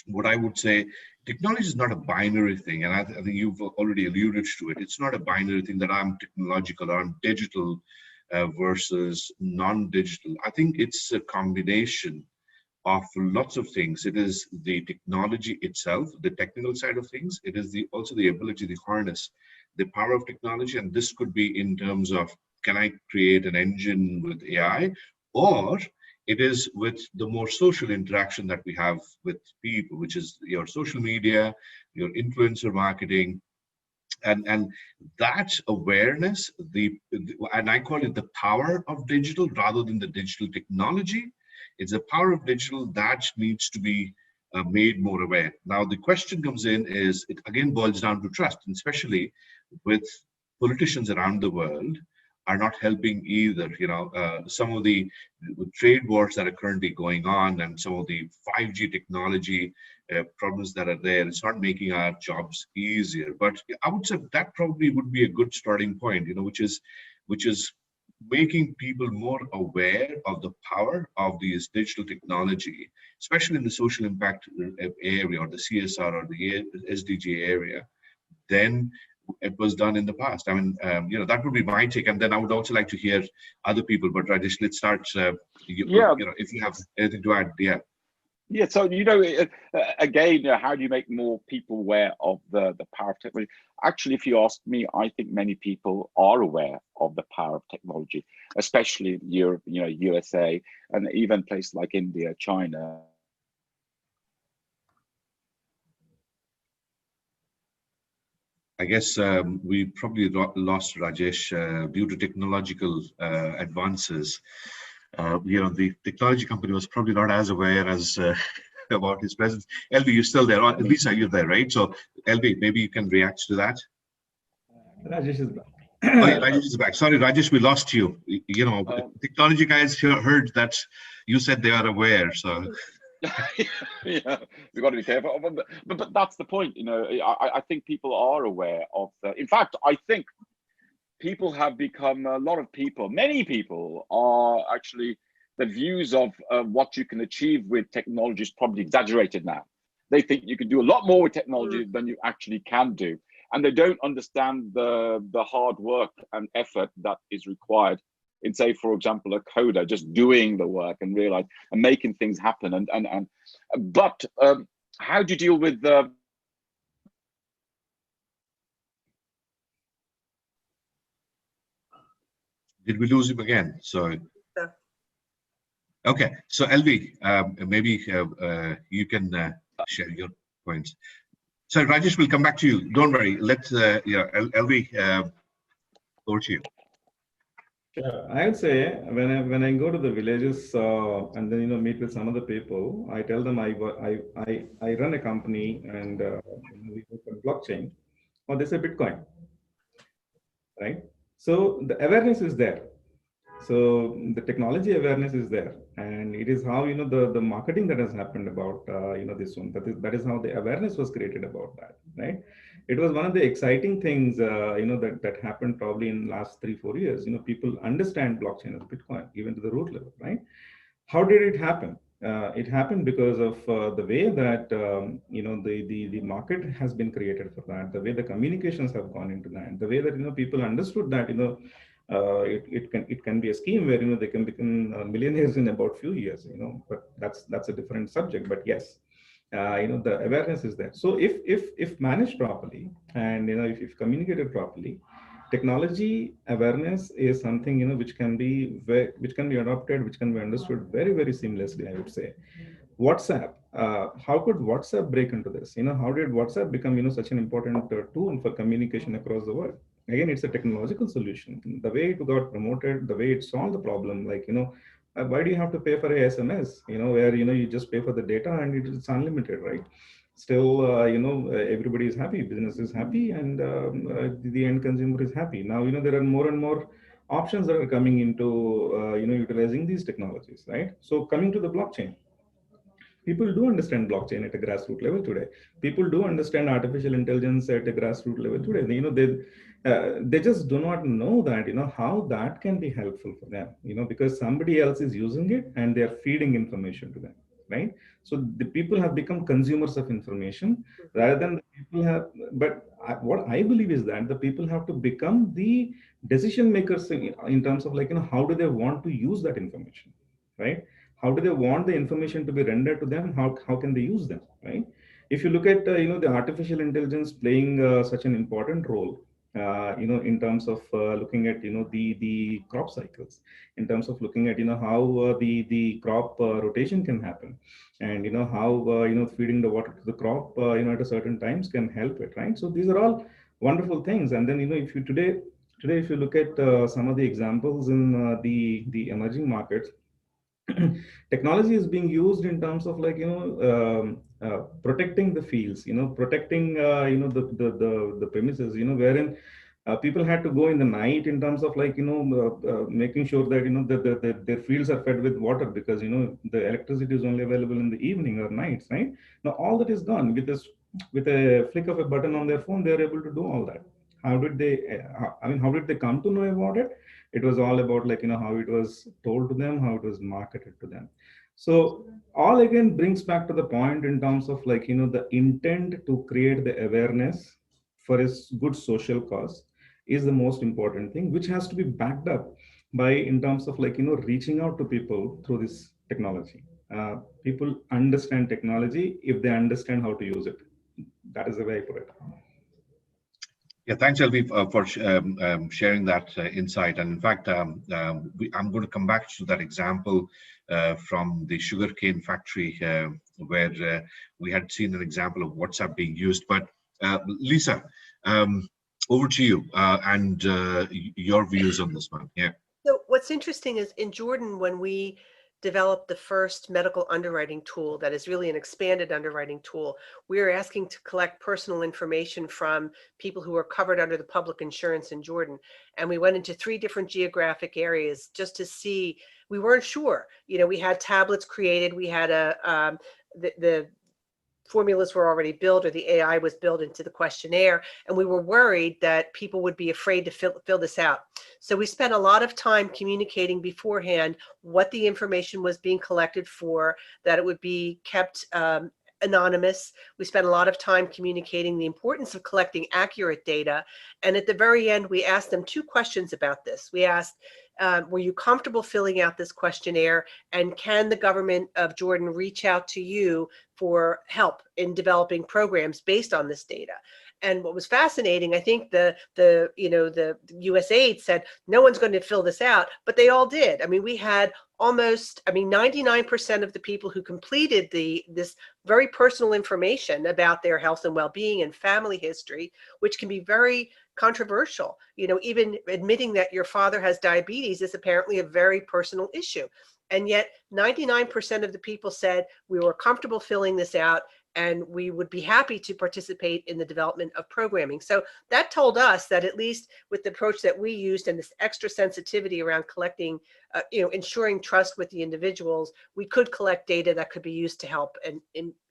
what I would say, technology is not a binary thing, and I think you've already alluded to it. It's not a binary thing that I'm technological or I'm digital versus non-digital. I think it's a combination of lots of things. It is the technology itself, the technical side of things. It is also the ability to harness the power of technology, and this could be in terms of, can I create an engine with AI, or it is with the more social interaction that we have with people, which is your social media, your influencer marketing, and that awareness, and I call it the power of digital rather than the digital technology. It's the power of digital that needs to be made more aware. Now, the question comes in is, it again boils down to trust, and especially with politicians around the world are not helping either. Some of the trade wars that are currently going on and some of the 5G technology problems that are there, it's not making our jobs easier. But I would say that probably would be a good starting point, which is making people more aware of the power of these digital technology, especially in the social impact area or the CSR or the SDG area, than it was done in the past. I mean, that would be my take. And then I would also like to hear other people. But Rajesh, let's start. If you have anything to add, yeah. Yeah, so again, how do you make more people aware of the power of technology? Actually, if you ask me, I think many people are aware of the power of technology, especially Europe, USA, and even places like India, China. I guess we probably lost Rajesh due to technological advances. The technology company was probably not as aware as about his presence. LV, you're still there. Or Lisa, you're there, right? So, LV, maybe you can react to that. Rajesh is back. Rajesh is back. Sorry, Rajesh, we lost you. Technology guys heard that you said they are aware. So. Yeah, we've got to be careful. But that's the point. I think people are aware of in fact, I think people have become, many people are actually, the views of what you can achieve with technology is probably exaggerated now. They think you can do a lot more with technology than you actually can do. And they don't understand the hard work and effort that is required in, say, for example, a coder just doing the work and making things happen. But how do you deal with the Did we lose him again? So, Yeah. Okay. So LV, maybe you can share your points. So Rajesh, we'll come back to you. Don't worry. Let's, LV, over to you. Sure. I would say when I go to the villages and then meet with some of the people, I tell them I run a company and we work on blockchain, or they say Bitcoin, right? So the awareness is there. So the technology awareness is there, and it is how the marketing that has happened about this one. That is how the awareness was created about that, right? It was one of the exciting things that happened probably in the last 3-4 years. People understand blockchain as Bitcoin, even to the root level, right? How did it happen? It happened because of the way that the market has been created for that, the way the communications have gone into that, the way that people understood that it can be a scheme where they can become millionaires in about few years. But that's a different subject. But yes, the awareness is there. So if managed properly and if communicated properly, technology awareness is something, you know, which can be adopted, which can be understood very, very seamlessly, I would say. WhatsApp, how could WhatsApp break into this? You know, how did WhatsApp become, you know, such an important tool for communication across the world? Again, it's a technological solution. The way it got promoted, the way it solved the problem, like, you know, why do you have to pay for a SMS, you know, where, you know, you just pay for the data and it's unlimited, right? Still, you know, everybody is happy, business is happy, and the end consumer is happy. Now, you know, there are more and more options that are coming into, you know, utilizing these technologies, right? So coming to the blockchain, people do understand blockchain at a grassroots level today. People do understand artificial intelligence at a grassroots level today. You know, they just do not know that, you know, how that can be helpful for them, you know, because somebody else is using it and they are feeding information to them, right? So the people have become consumers of information rather than the people have, but what I believe is that the people have to become the decision makers in terms of, like, you know, how do they want to use that information, right? How do they want the information to be rendered to them? How can they use them, right? If you look at, you know, the artificial intelligence playing such an important role, you know, in terms of looking at, you know, the crop cycles, in terms of looking at, you know, how the crop rotation can happen, and, you know, how, you know, feeding the water to the crop, you know, at a certain times can help it, right? So these are all wonderful things. And then, you know, if you today, if you look at some of the examples in the emerging markets, technology is being used in terms of, like, you know, protecting the fields, you know, protecting, you know, the premises, you know, wherein people had to go in the night in terms of, like, you know, making sure that, you know, their fields are fed with water, because, you know, the electricity is only available in the evening or nights, right? Now all that is gone with this, with a flick of a button on their phone. They are able to do all that. How did they, I mean, how did they come to know about it? It was all about, like, you know, how it was told to them, how it was marketed to them. So all again brings back to the point in terms of, like, you know, the intent to create the awareness for a good social cause is the most important thing, which has to be backed up by, in terms of, like, you know, reaching out to people through this technology. People understand technology if they understand how to use it. That is the way I put it. Yeah, thanks, LV, for sharing that insight. And in fact, I'm going to come back to that example from the sugarcane factory where we had seen an example of WhatsApp being used. But Lisa, over to you and your views on this one. Yeah. So what's interesting is in Jordan, when we developed the first medical underwriting tool that is really an expanded underwriting tool, we are asking to collect personal information from people who are covered under the public insurance in Jordan. And we went into 3 different geographic areas just to see. We weren't sure. You know, we had tablets created. We had the formulas were already built, or the AI was built into the questionnaire, and we were worried that people would be afraid to fill this out. So we spent a lot of time communicating beforehand what the information was being collected for, that it would be kept anonymous. We spent a lot of time communicating the importance of collecting accurate data. And at the very end, we asked them 2 questions about this. We asked, were you comfortable filling out this questionnaire? And can the government of Jordan reach out to you for help in developing programs based on this data? And what was fascinating, I think the USAID said, no one's going to fill this out, but they all did. I mean, we had almost, 99% of the people who completed this very personal information about their health and well-being and family history, which can be very controversial. You know, even admitting that your father has diabetes is apparently a very personal issue. And yet 99% of the people said we were comfortable filling this out and we would be happy to participate in the development of programming. So that told us that, at least with the approach that we used and this extra sensitivity around collecting, ensuring trust with the individuals, we could collect data that could be used to help and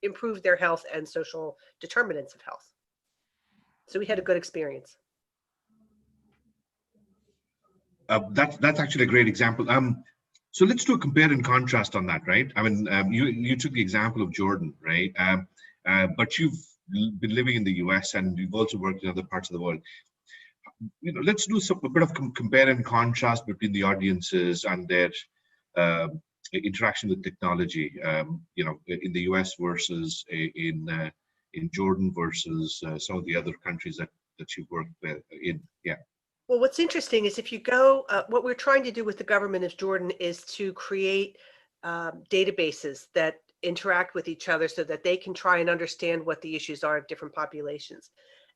improve their health and social determinants of health. So we had a good experience. That's actually a great example. So let's do a compare and contrast on that, right? I mean, you took the example of Jordan, right? But you've been living in the US and you've also worked in other parts of the world. You know, let's do a bit of compare and contrast between the audiences and their interaction with technology. You know, in the US versus in Jordan versus some of the other countries that you've worked in. Yeah. Well, what's interesting is if you go, what we're trying to do with the government of Jordan is to create databases that interact with each other so that they can try and understand what the issues are of different populations.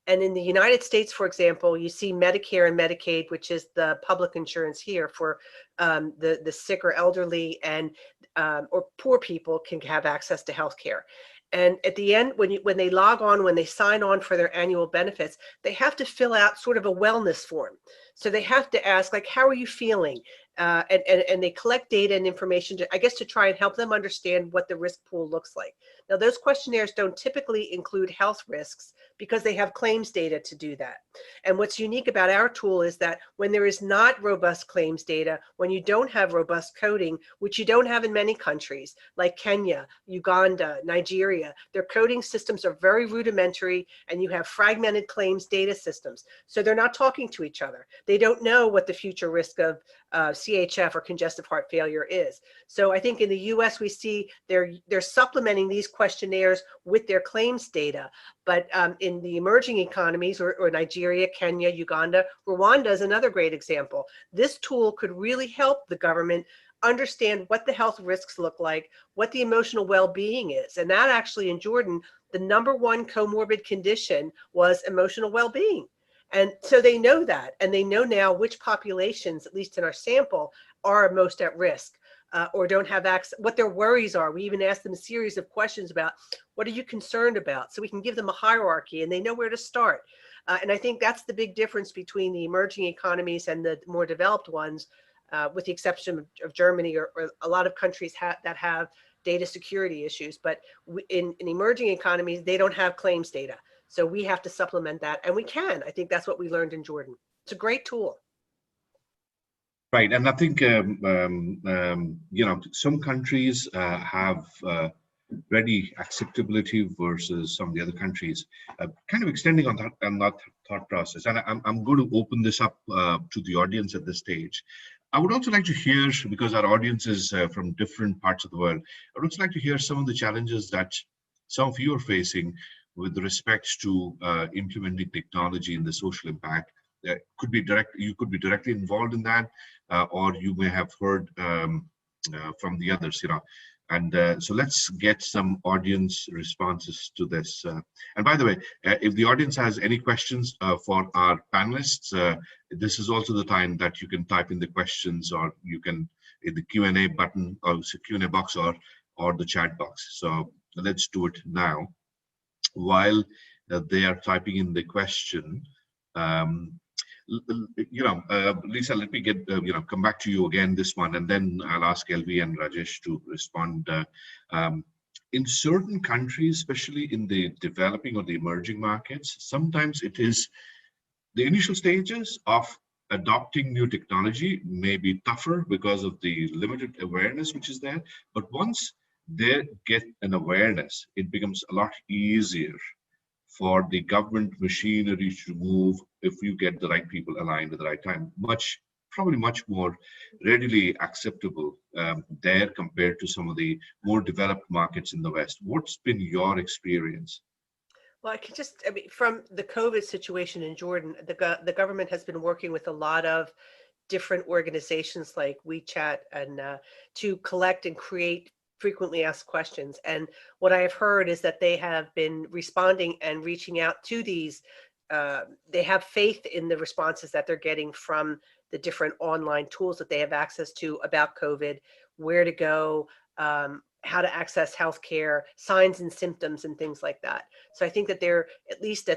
And in the United States, for example, you see Medicare and Medicaid, which is the public insurance here for the sick or elderly and or poor people can have access to health care. And at the end, when they log on, when they sign on for their annual benefits, they have to fill out sort of a wellness form. So they have to ask, like, how are you feeling? And they collect data and information, I guess, to try and help them understand what the risk pool looks like. Now, those questionnaires don't typically include health risks because they have claims data to do that. And what's unique about our tool is that when there is not robust claims data, when you don't have robust coding, which you don't have in many countries, like Kenya, Uganda, Nigeria, their coding systems are very rudimentary and you have fragmented claims data systems. So they're not talking to each other. They don't know what the future risk of CHF or congestive heart failure is. So I think in the US, we see they're supplementing these questionnaires with their claims data. But in the emerging economies, or Nigeria, Kenya, Uganda, Rwanda is another great example. This tool could really help the government understand what the health risks look like, what the emotional well-being is. And that actually in Jordan, the #1 comorbid condition was emotional well-being. And so they know that, and they know now which populations, at least in our sample, are most at risk or don't have access, what their worries are. We even ask them a series of questions about what are you concerned about, so we can give them a hierarchy and they know where to start. And I think that's the big difference between the emerging economies and the more developed ones, with the exception of Germany or a lot of countries that have data security issues. But in emerging economies, they don't have claims data. So we have to supplement that, and we can. I think that's what we learned in Jordan. It's a great tool. Right, and I think some countries have ready acceptability versus some of the other countries. Kind of extending on that thought process, and I'm going to open this up to the audience at this stage. I would also like to hear, because our audience is from different parts of the world, I would also like to hear some of the challenges that some of you are facing with respect to implementing technology in the social impact. Could be you could be directly involved in that, or you may have heard from the others, And so let's get some audience responses to this. And by the way, if the audience has any questions for our panelists, this is also the time that you can type in the questions, or you can in the Q&A button, or Q&A box, or the chat box. So let's do it now. While they are typing in the question, Lisa, let me get come back to you again this one, and then I'll ask LV and Rajesh to respond. In certain countries, especially in the developing or the emerging markets, sometimes it is the initial stages of adopting new technology may be tougher because of the limited awareness which is there. But once they get an awareness, it becomes a lot easier for the government machinery to move if you get the right people aligned at the right time. Probably much more readily acceptable there compared to some of the more developed markets in the West. What's been your experience? Well, from the COVID situation in Jordan, the government has been working with a lot of different organizations like WeChat and to collect and create frequently asked questions. And what I have heard is that they have been responding and reaching out to these. They have faith in the responses that they're getting from the different online tools that they have access to about COVID, where to go, how to access healthcare, signs and symptoms, and things like that. So I think that they're at least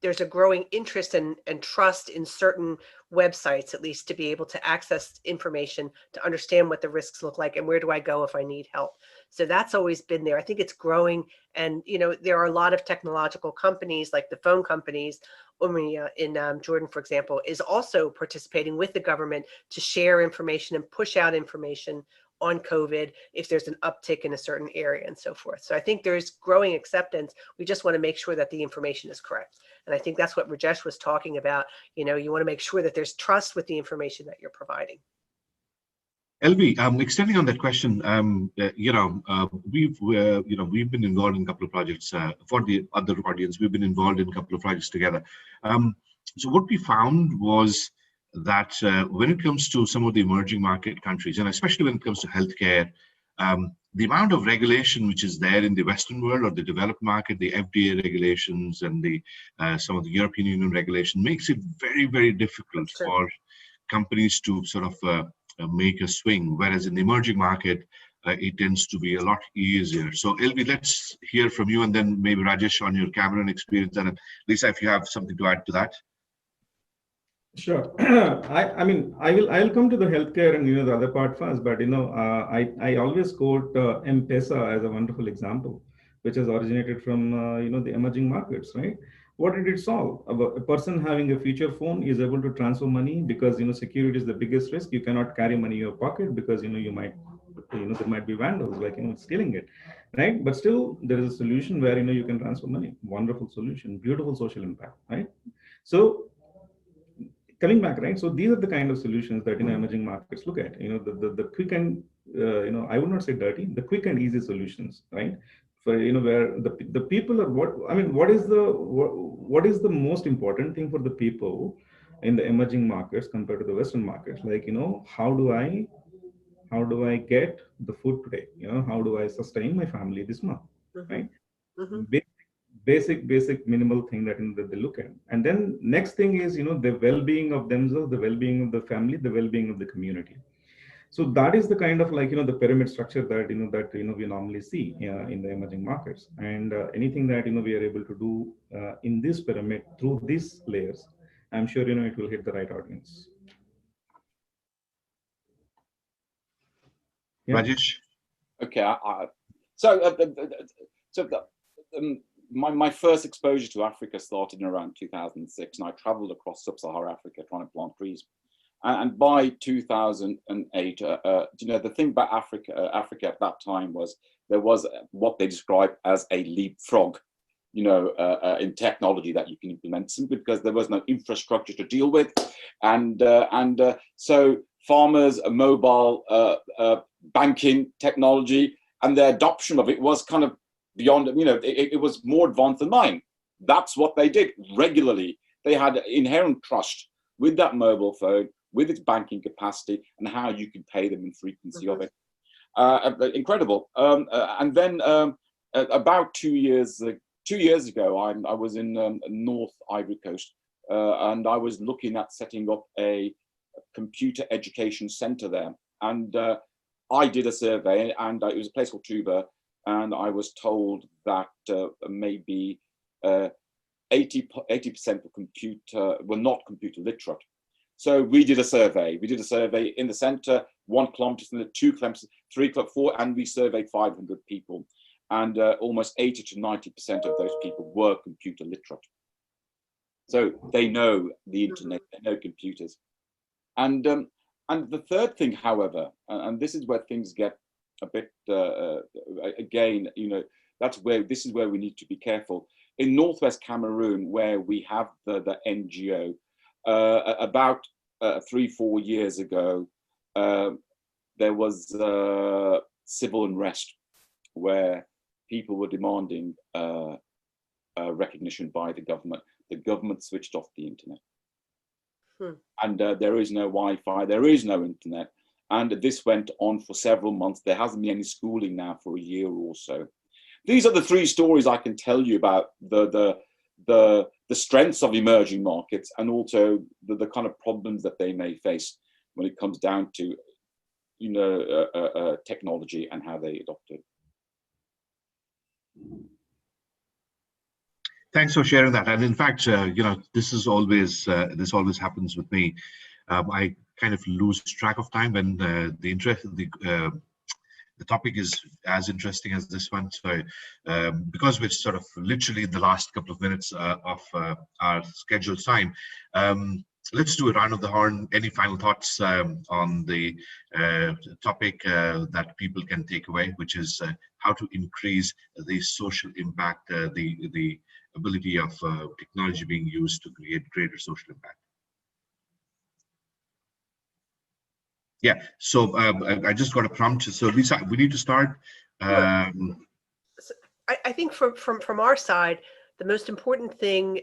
there's a growing interest and trust in certain websites, at least, to be able to access information, to understand what the risks look like and where do I go if I need help. So that's always been there. I think it's growing. And, there are a lot of technological companies, like the phone companies. Umia in Jordan, for example, is also participating with the government to share information and push out information on COVID if there's an uptick in a certain area and so forth. So I think there's growing acceptance. We just want to make sure that the information is correct. And I think that's what Rajesh was talking about. You want to make sure that there's trust with the information that you're providing. LV, extending on that question, we've been involved in a couple of projects. For the other audience, we've been involved in a couple of projects together. So what we found was that when it comes to some of the emerging market countries, and especially when it comes to healthcare, the amount of regulation which is there in the Western world or the developed market, the FDA regulations and the some of the European Union regulation makes it very, very difficult for companies to sort of make a swing. Whereas in the emerging market, it tends to be a lot easier. So Ilvi, let's hear from you, and then maybe Rajesh on your Cameroon experience, and Lisa, if you have something to add to that. Sure. I mean, I'll come to the healthcare and the other part first, but I always quote M-Pesa as a wonderful example, which has originated from the emerging markets, right? What did it solve? A person having a feature phone is able to transfer money because security is the biggest risk. You cannot carry money in your pocket because you might there might be vandals like stealing it, right? But still there is a solution where you can transfer money. Wonderful solution, beautiful social impact, right? So coming back, right? So these are the kind of solutions that emerging markets look at. The quick and I would not say dirty, the quick and easy solutions, right? For where the people are what is the most important thing for the people in the emerging markets compared to the Western markets? Like how do I get the food today? How do I sustain my family this month, right? Basic minimal thing that they look at. And then next thing is the well-being of themselves, the well-being of the family, the well-being of the community. So that is the kind of the pyramid structure that we normally see in the emerging markets. And anything that we are able to do in this pyramid through these layers, I'm sure it will hit the right audience. Yeah. Rajesh. Okay, my first exposure to Africa started in around 2006, and I traveled across sub-Saharan Africa trying to plant trees. And by 2008, the thing about Africa at that time was there was what they described as a leapfrog, in technology that you can implement simply because there was no infrastructure to deal with, and so farmers, mobile banking technology, and the adoption of it was kind of beyond, it was more advanced than mine. That's what they did regularly. They had inherent trust with that mobile phone, with its banking capacity, and how you can pay them and frequency of it. Incredible. And then about 2 years ago, I was in North Ivory Coast, and I was looking at setting up a computer education center there. And I did a survey, and it was a place called Tuba, and I was told that maybe 80% of computer were not computer literate. So we did a survey. We did a survey in the center, 1 kilometer, 2 kilometers, 3 kilometers, 4, and we surveyed 500 people. And almost 80 to 90% of those people were computer literate. So they know the internet, they know computers. And the third thing, however, and this is where things get a bit, again, this is where we need to be careful. In Northwest Cameroon, where we have the NGO, about 3-4 years ago, there was civil unrest where people were demanding recognition by the government. The government switched off the internet. And there is no Wi-Fi, there is no internet. And this went on for several months. There hasn't been any schooling now for a year or so. These are the 3 stories I can tell you about the strengths of emerging markets, and also the kind of problems that they may face when it comes down to technology and how they adopt it. Thanks for sharing that. And in fact, this always happens with me. I kind of lose track of time when the topic is as interesting as this one. So because we're sort of literally in the last couple of minutes of our scheduled time, let's do a round of the horn. Any final thoughts on the topic that people can take away, which is how to increase the social impact, the ability of technology being used to create greater social impact? Yeah, so I just got a prompt. So Lisa, we need to start. I think from our side, the most important thing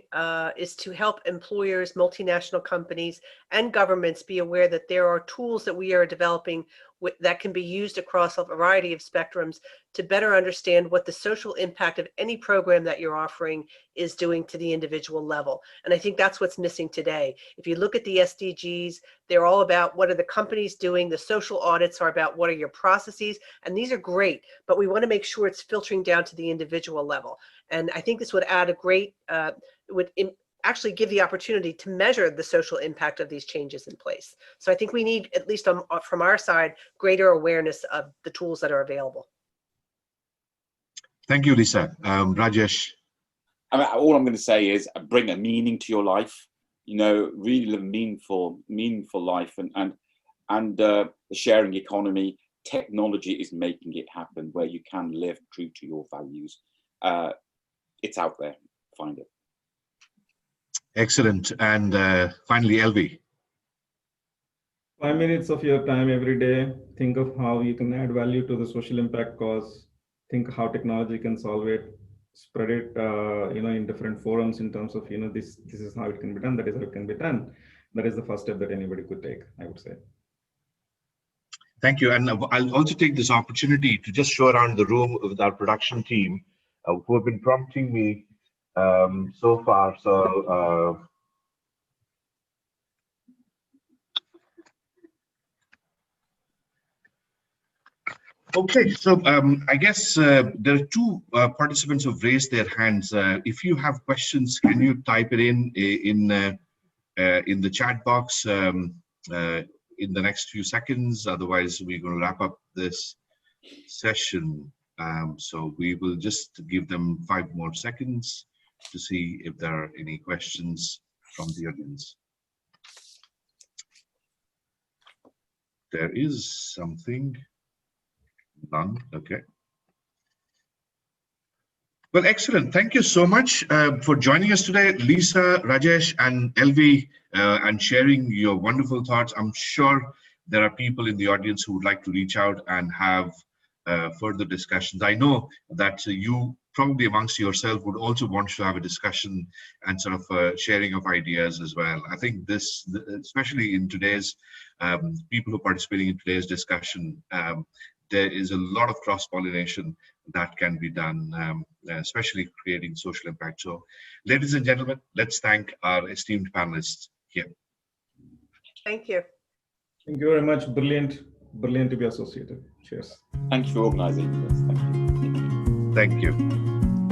is to help employers, multinational companies, and governments be aware that there are tools that we are developing that can be used across a variety of spectrums to better understand what the social impact of any program that you're offering is doing to the individual level. And I think that's what's missing today. If you look at the SDGs, they're all about what are the companies doing. The social audits are about what are your processes. And these are great, but we want to make sure it's filtering down to the individual level. And I think this would add a great, actually give the opportunity to measure the social impact of these changes in place. So I think we need, at least from our side, greater awareness of the tools that are available. Thank you, Lisa. Rajesh. I mean, all I'm going to say is bring a meaning to your life. You know, really live a meaningful life, and the sharing economy. Technology is making it happen where you can live true to your values. It's out there. Find it. Excellent. And finally, LV. 5 minutes of your time every day. Think of how you can add value to the social impact cause. Think how technology can solve it. Spread it, in different forums in terms of, this is how it can be done. That is how it can be done. That is the first step that anybody could take, I would say. Thank you. And I'll also take this opportunity to just show around the room with our production team who have been prompting me so far. So okay, so I guess there are two participants who've raised their hands. If you have questions, can you type it in the chat box in the next few seconds? Otherwise, we're going to wrap up this session. So we will just give them 5 more seconds to see if there are any questions from the audience. There is something. None. Okay. Well, excellent. Thank you so much for joining us today, Lisa, Rajesh, and LV, and sharing your wonderful thoughts. I'm sure there are people in the audience who would like to reach out and have further discussions. I know that you probably amongst yourself would also want to have a discussion and sort of sharing of ideas as well. I think this, especially in today's people who are participating in today's discussion, there is a lot of cross-pollination that can be done, especially creating social impact. So, ladies and gentlemen, let's thank our esteemed panelists here. Thank you. Thank you very much. Brilliant to be associated. Cheers. Thank you for organizing this. Thank you. Thank you.